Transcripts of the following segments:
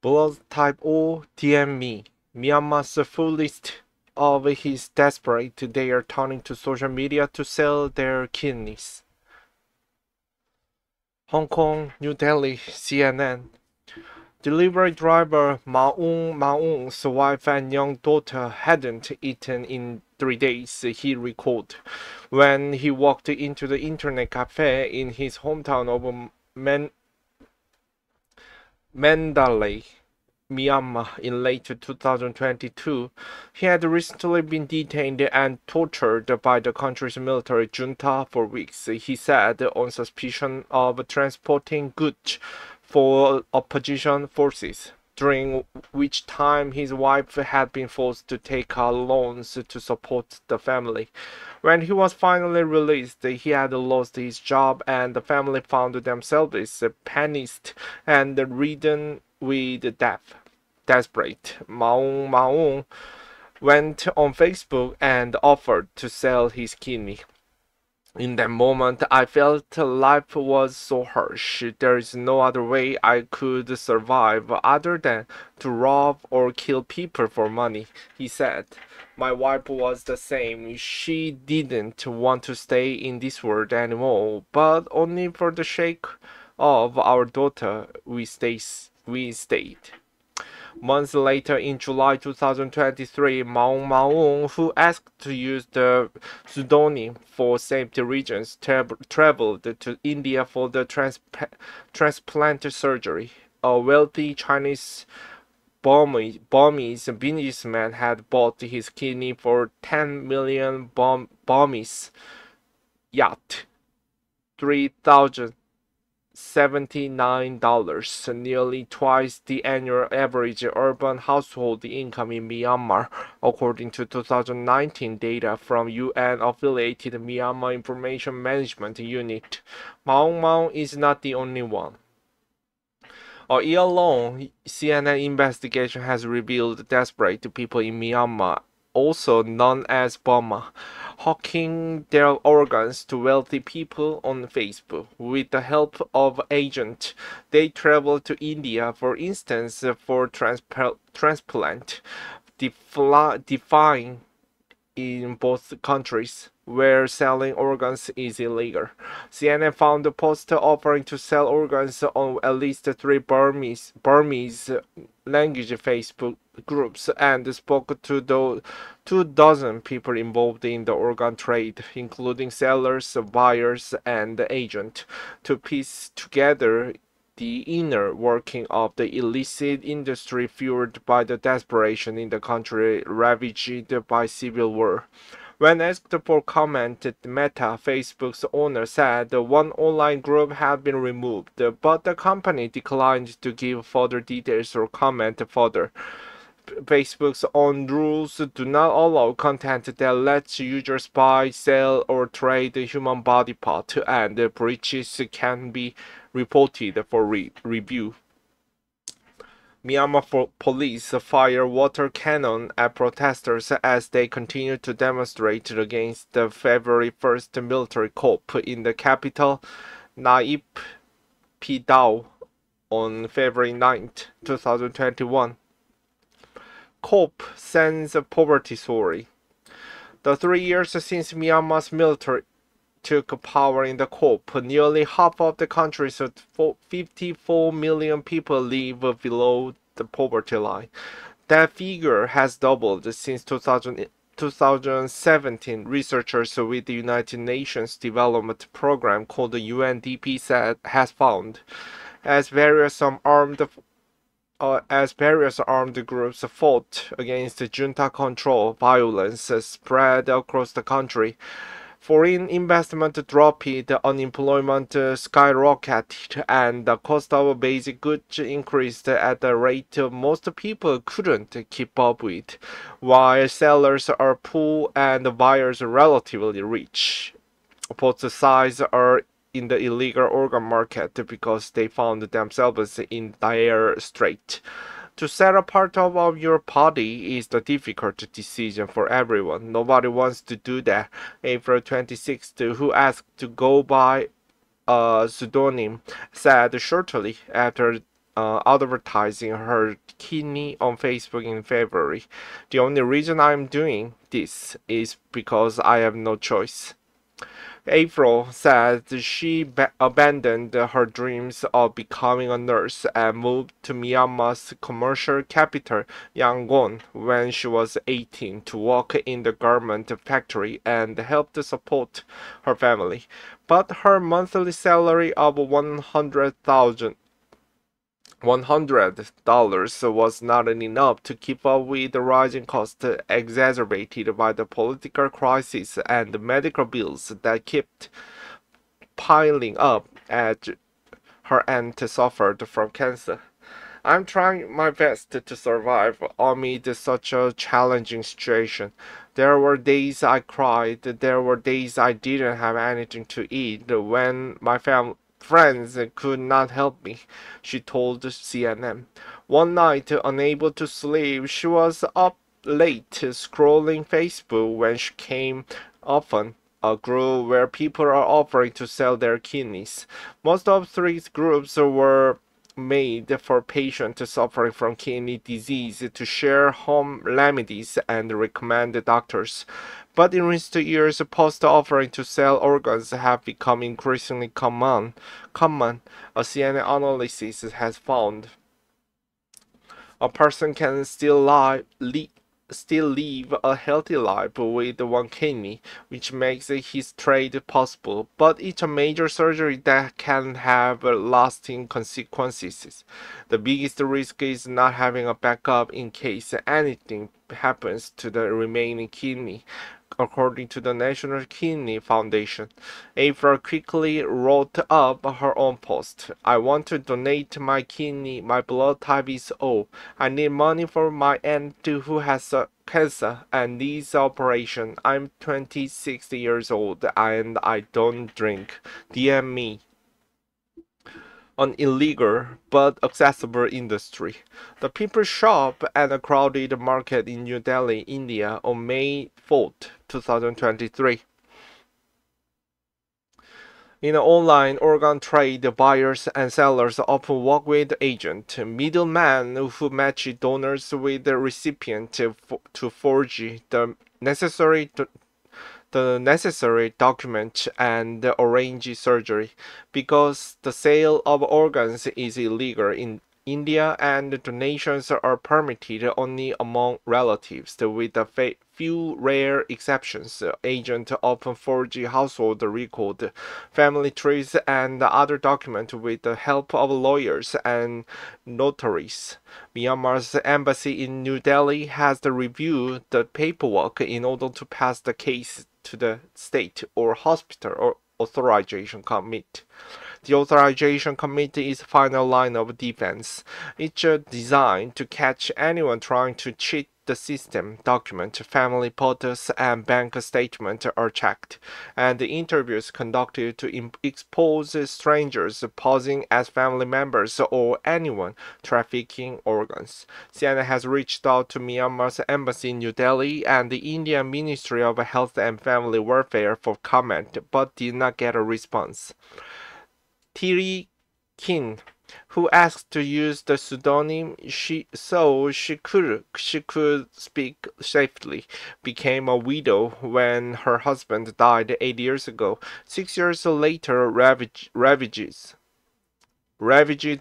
Blood type O DME. Myanmar's fullest of his desperate, they are turning to social media to sell their kidneys. Hong Kong, New Delhi, CNN. Delivery driver Maung's wife and young daughter hadn't eaten in 3 days, he recalled, when he walked into the internet cafe in his hometown of Mandalay, Myanmar, in late 2022. He had recently been detained and tortured by the country's military junta for weeks, he said, on suspicion of transporting goods for opposition forces, during which time his wife had been forced to take out loans to support the family. When he was finally released, he had lost his job, and the family found themselves panicked and ridden with death. Desperate, Maung went on Facebook and offered to sell his kidney. In that moment, I felt life was so harsh. There is no other way I could survive other than to rob or kill people for money, he said. My wife was the same. She didn't want to stay in this world anymore, but only for the sake of our daughter we stayed. Months later, in July 2023, Maung, who asked to use the pseudonym for safety reasons, traveled to India for the transplant surgery. A wealthy Chinese Burmese businessman had bought his kidney for 10 million Burmese yacht, $3,079, nearly twice the annual average urban household income in Myanmar, according to 2019 data from UN-affiliated Myanmar Information Management Unit. Maung is not the only one. A year-long CNN investigation has revealed desperate people in Myanmar, also known as Burma, hawking their organs to wealthy people on Facebook. With the help of agents, they travel to India, for instance, for transplant, defying in both countries, where selling organs is illegal. CNN found a poster offering to sell organs on at least 3 Burmese language Facebook groups and spoke to 24 people involved in the organ trade, including sellers, buyers, and agents, to piece together the inner working of the illicit industry fueled by the desperation in the country ravaged by civil war. When asked for comment, Meta, Facebook's owner, said one online group had been removed, but the company declined to give further details or comment further. Facebook's own rules do not allow content that lets users buy, sell, or trade human body parts, and breaches can be reported for review. Myanmar police fire water cannon at protesters as they continue to demonstrate against the February 1st military coup in the capital, Naypyidaw, on February 9th, 2021. Coup sends poverty soaring. The 3 years since Myanmar's military took power in the coup, nearly half of the country's 54 million people live below the poverty line. That figure has doubled since 2017, researchers with the United Nations Development Program called the UNDP has found. As various armed groups fought against junta control, violence spread across the country. Foreign investment dropped, unemployment skyrocketed, and the cost of basic goods increased at a rate most people couldn't keep up with, while sellers are poor and buyers relatively rich. Both sides are in the illegal organ market because they found themselves in dire strait. To sell a part of your body is the difficult decision for everyone. Nobody wants to do that. April 26th, who asked to go by a pseudonym, said shortly after advertising her kidney on Facebook in February. The only reason I'm doing this is because I have no choice. April said she abandoned her dreams of becoming a nurse and moved to Myanmar's commercial capital, Yangon, when she was 18 to work in the garment factory and help to support her family. But her monthly salary of $100 was not enough to keep up with the rising costs exacerbated by the political crisis and the medical bills that kept piling up as her aunt suffered from cancer. I'm trying my best to survive amid such a challenging situation. There were days I cried, there were days I didn't have anything to eat when my friends could not help me, she told CNN. One night, unable to sleep, she was up late scrolling Facebook when she came upon a group where people are offering to sell their kidneys. Most of these groups were made for patients suffering from kidney disease to share home remedies and recommend doctors. But in recent years, post offering to sell organs have become increasingly common. A CNN analysis has found a person can still live a healthy life with one kidney, which makes his trade possible, but it's a major surgery that can have lasting consequences. The biggest risk is not having a backup in case anything happens to the remaining kidney, according to the National Kidney Foundation. April quickly wrote up her own post. I want to donate my kidney. My blood type is O. I need money for my aunt who has cancer and needs operation. I'm 26 years old and I don't drink. DM me. An illegal but accessible industry. The People's Shop at a crowded market in New Delhi, India on May 4th, 2023. In the online organ trade, buyers and sellers often work with agents, middlemen who match donors with the recipient to forge the necessary document and arrange surgery. Because the sale of organs is illegal in India and donations are permitted only among relatives, with a few rare exceptions. Agents often forge household record, family trees, and other documents with the help of lawyers and notaries. Myanmar's embassy in New Delhi has to review the paperwork in order to pass the case to the state or hospital or authorization committee. The authorization committee is the final line of defense. It's designed to catch anyone trying to cheat the system. Document, family photos, and bank statements are checked, and the interviews conducted to expose strangers posing as family members or anyone trafficking organs. CNN has reached out to Myanmar's embassy in New Delhi and the Indian Ministry of Health and Family Welfare for comment, but did not get a response. Teele, who asked to use the pseudonym so she could speak safely, became a widow when her husband died 8 years ago. 6 years later, ravaged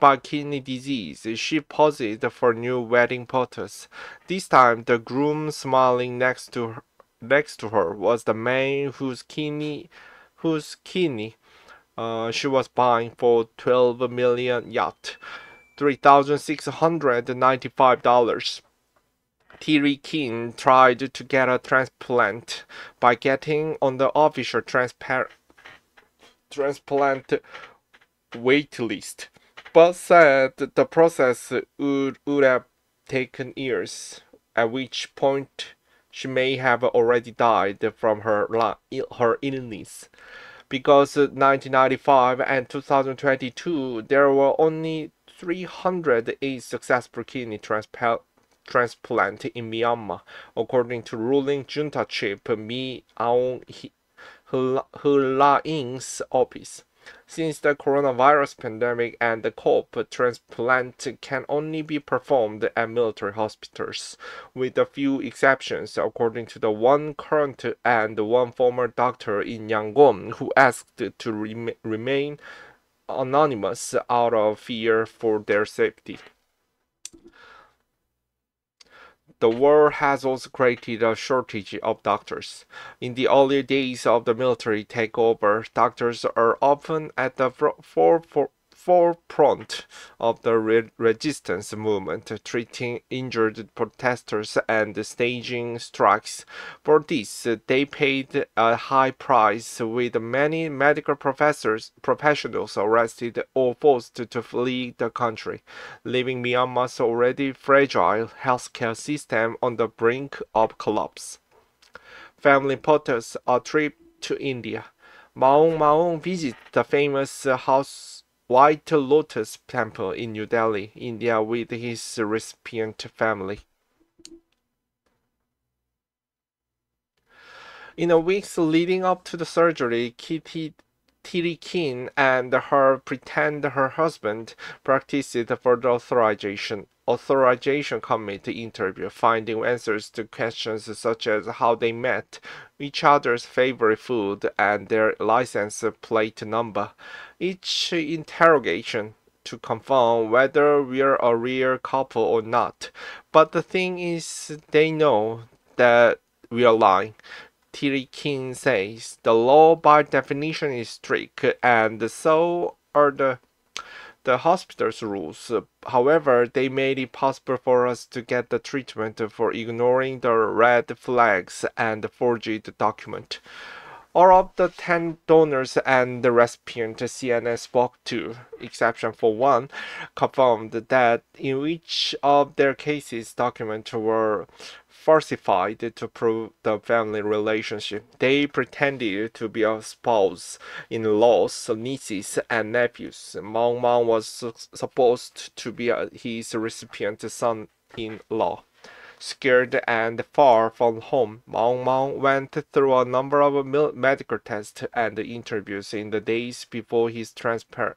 by kidney disease, she posed for new wedding photos. This time, the groom smiling next to her was the man whose kidney she was buying for 12 million yacht, $3,695. Teele tried to get a transplant by getting on the official transplant waitlist, but said the process would have taken years, at which point she may have already died from her illness. Because 1995 and 2022, there were only 308 successful kidney transplant in Myanmar, according to ruling junta chief Mi Aung Hlaing's office. Since the coronavirus pandemic and the COP, transplant can only be performed at military hospitals, with a few exceptions, according to the one current and one former doctor in Yangon who asked to remain anonymous out of fear for their safety. The war has also created a shortage of doctors. In the early days of the military takeover, doctors are often at the forefront of the resistance movement, treating injured protesters and staging strikes. For this, they paid a high price, with many medical professionals arrested or forced to flee the country, leaving Myanmar's already fragile healthcare system on the brink of collapse. Family photos, a trip to India. Maung Maung visits the famous White Lotus Temple in New Delhi, India, with his recipient family. In the weeks leading up to the surgery, Teele and her husband practiced for the authorization committee interview, finding answers to questions such as how they met, each other's favorite food, and their license plate number. Each interrogation to confirm whether we're a real couple or not. But the thing is, they know that we are lying. Teele says the law by definition is strict, and so are the hospital's rules. However, they made it possible for us to get the treatment for ignoring the red flags and forged document. All of the 10 donors and the recipient CNN spoke to, exception for one, confirmed that in each of their cases documents were falsified to prove the family relationship. They pretended to be a spouse, in-laws, nieces, and nephews. Maung Maung was supposed to be his recipient's son-in-law. Scared and far from home, Maung Maung went through a number of medical tests and interviews in the days before his transplant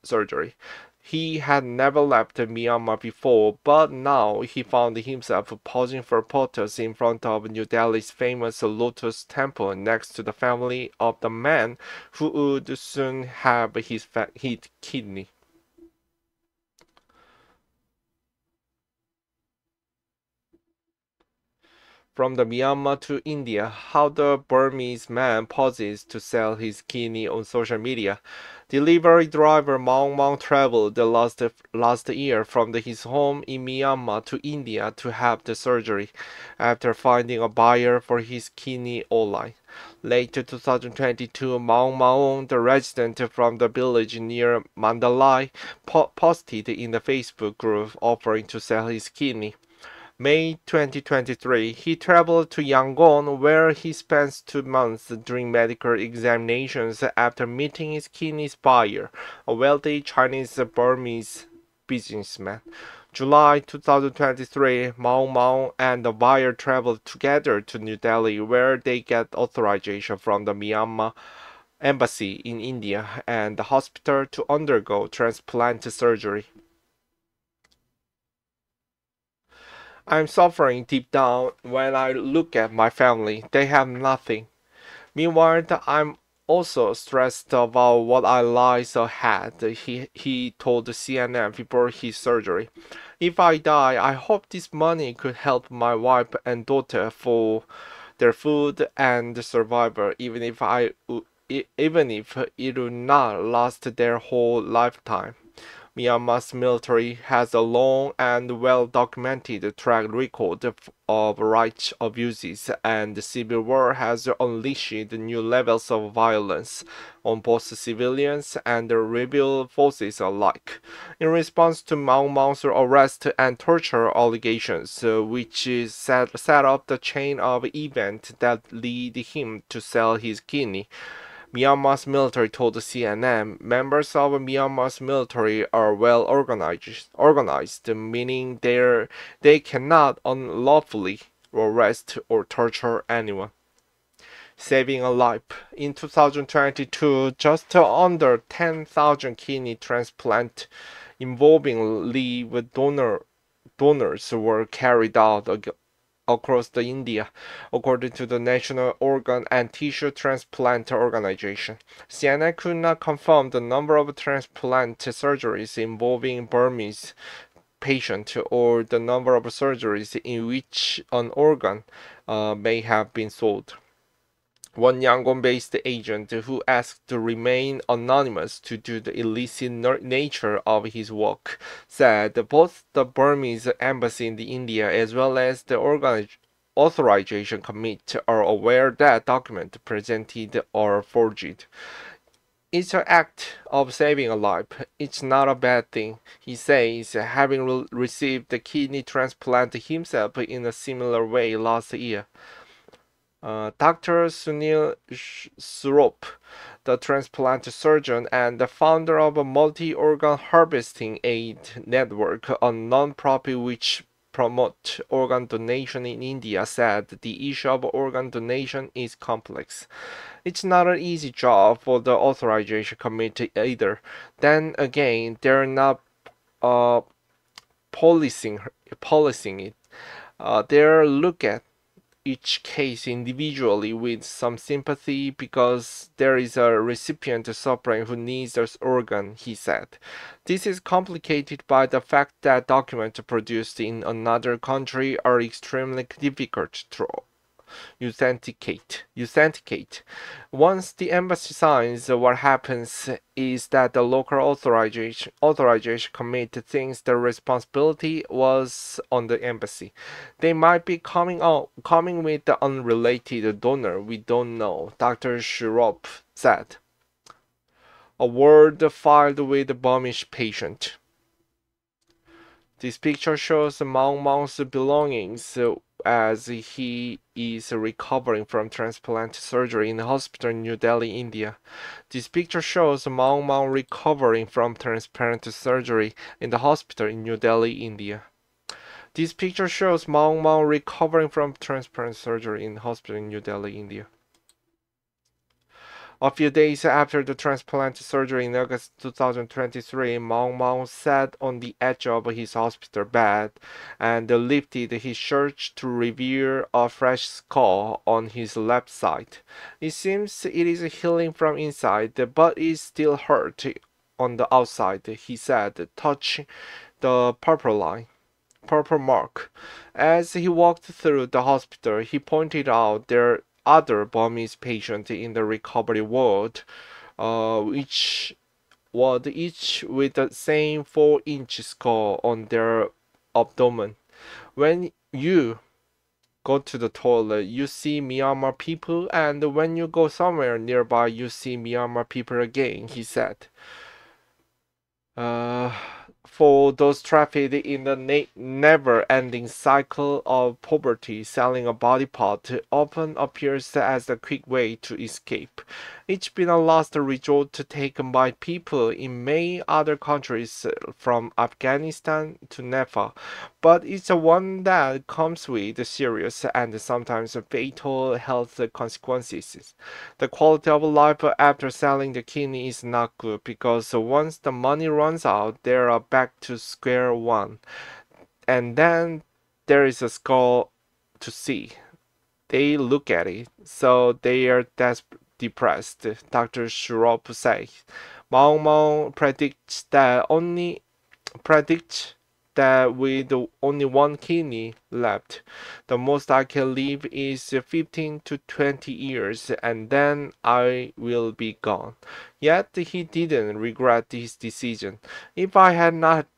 surgery. He had never left Myanmar before, but now he found himself posing for photos in front of New Delhi's famous Lotus Temple next to the family of the man who would soon have his kidney. From the Myanmar to India, how the Burmese man poses to sell his kidney on social media. Delivery driver Maung Maung traveled last year from his home in Myanmar to India to have the surgery, after finding a buyer for his kidney online. Late 2022, Maung Maung, the resident from the village near Mandalay, posted in the Facebook group offering to sell his kidney. May 2023, he traveled to Yangon, where he spent 2 months doing medical examinations after meeting his kidney buyer, a wealthy Chinese-Burmese businessman. July 2023, Maung Maung and the buyer traveled together to New Delhi, where they get authorization from the Myanmar embassy in India and the hospital to undergo transplant surgery. I'm suffering deep down when I look at my family. They have nothing. Meanwhile, I'm also stressed about what I lies ahead, he told CNN before his surgery. If I die, I hope this money could help my wife and daughter for their food and survival, even if it will not last their whole lifetime. Myanmar's military has a long and well-documented track record of rights abuses, and the civil war has unleashed new levels of violence on both civilians and the rebel forces alike. In response to Maung Maung's arrest and torture allegations, which set up the chain of events that lead him to sell his kidney, Myanmar's military told CNN members of Myanmar's military are well organized, meaning they cannot unlawfully arrest or torture anyone. saving a life. In 2022, just under 10,000 kidney transplants involving live donors were carried out across India, according to the National Organ and Tissue Transplant Organization. CNN could not confirm the number of transplant surgeries involving Burmese patient or the number of surgeries in which an organ may have been sold. One Yangon-based agent who asked to remain anonymous due to the illicit nature of his work said both the Burmese embassy in India as well as the authorization committee are aware that documents presented are forged. It's an act of saving a life. It's not a bad thing, he says, having received the kidney transplant himself in a similar way last year. Dr. Sunil Swarup, the transplant surgeon and the founder of a multi-organ harvesting aid network, a non-profit which promotes organ donation in India, said the issue of organ donation is complex. It's not an easy job for the authorization committee either. Then again, they're not policing it. They're look at each case individually with some sympathy because there is a recipient suffering who needs this organ, he said. This is complicated by the fact that documents produced in another country are extremely difficult to authenticate. Once the embassy signs, what happens is that the local authorization committee thinks the responsibility was on the embassy. They might be coming with the unrelated donor. We don't know, Dr. Swarup said. A word filed with the Burmese patient. This picture shows Maung Maung's belongings as he is recovering from transplant surgery in a hospital in New Delhi, India. This picture shows Maung Maung recovering from transplant surgery in the hospital in New Delhi, India. This picture shows Maung Maung recovering from transplant surgery in the hospital in New Delhi, India. A few days after the transplant surgery in August 2023, Maung Maung sat on the edge of his hospital bed and lifted his shirt to reveal a fresh scar on his left side. It seems it is healing from inside, but it still hurts on the outside, he said, touching the purple mark. As he walked through the hospital, he pointed out there other Burmese patients in the recovery ward, which were each with the same 4-inch scar on their abdomen. When you go to the toilet, you see Myanmar people, and when you go somewhere nearby, you see Myanmar people again, he said. For those trapped in the never-ending cycle of poverty, selling a body part often appears as a quick way to escape. It's been a last resort taken by people in many other countries, from Afghanistan to Nepal, but it's a one that comes with serious and sometimes fatal health consequences. The quality of life after selling the kidney is not good because once the money runs out, they are back to square one. And then there is a scar to see. They look at it, so they are depressed, Dr. Swarup says. Maung Maung predicts that with only one kidney left, the most I can live is 15 to 20 years, and then I will be gone. Yet he didn't regret his decision. If I had not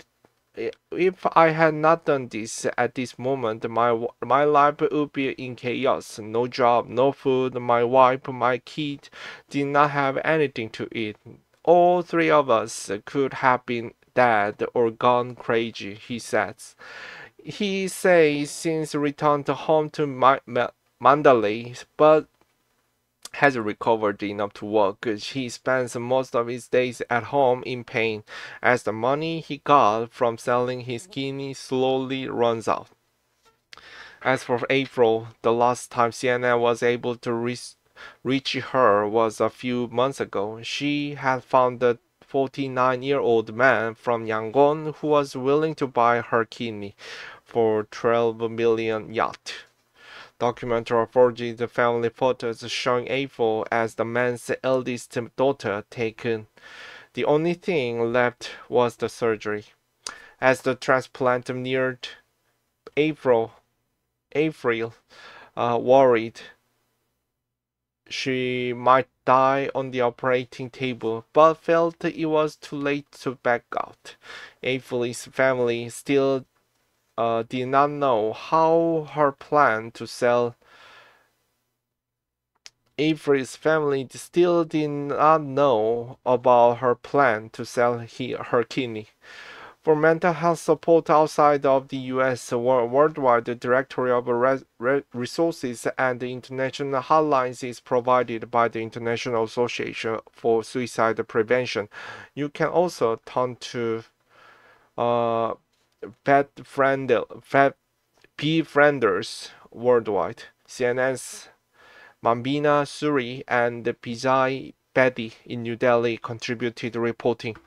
done this at this moment, my life would be in chaos. No job, no food. My wife, my kid did not have anything to eat. All three of us could have been dead or gone crazy, he says. He says since returned home to Mandalay, but has recovered enough to work. He spends most of his days at home in pain as the money he got from selling his kidney slowly runs out. As for April, the last time CNN was able to reached her was a few months ago. She had found a 49-year-old man from Yangon who was willing to buy her kidney for 12 million yacht. Documentary forged the family photos showing April as the man's eldest daughter taken. The only thing left was the surgery. As the transplant neared, April worried she might die on the operating table, but felt it was too late to back out. April's family still did not know how her plan to sell. Avery's family still did not know about her plan to sell her kidney. For mental health support outside of the U.S., worldwide, the Directory of Resources and the international hotlines is provided by the International Association for Suicide Prevention. You can also turn to befrienders worldwide. CNN's Mambina Suri and Pijay Bedi in New Delhi contributed reporting.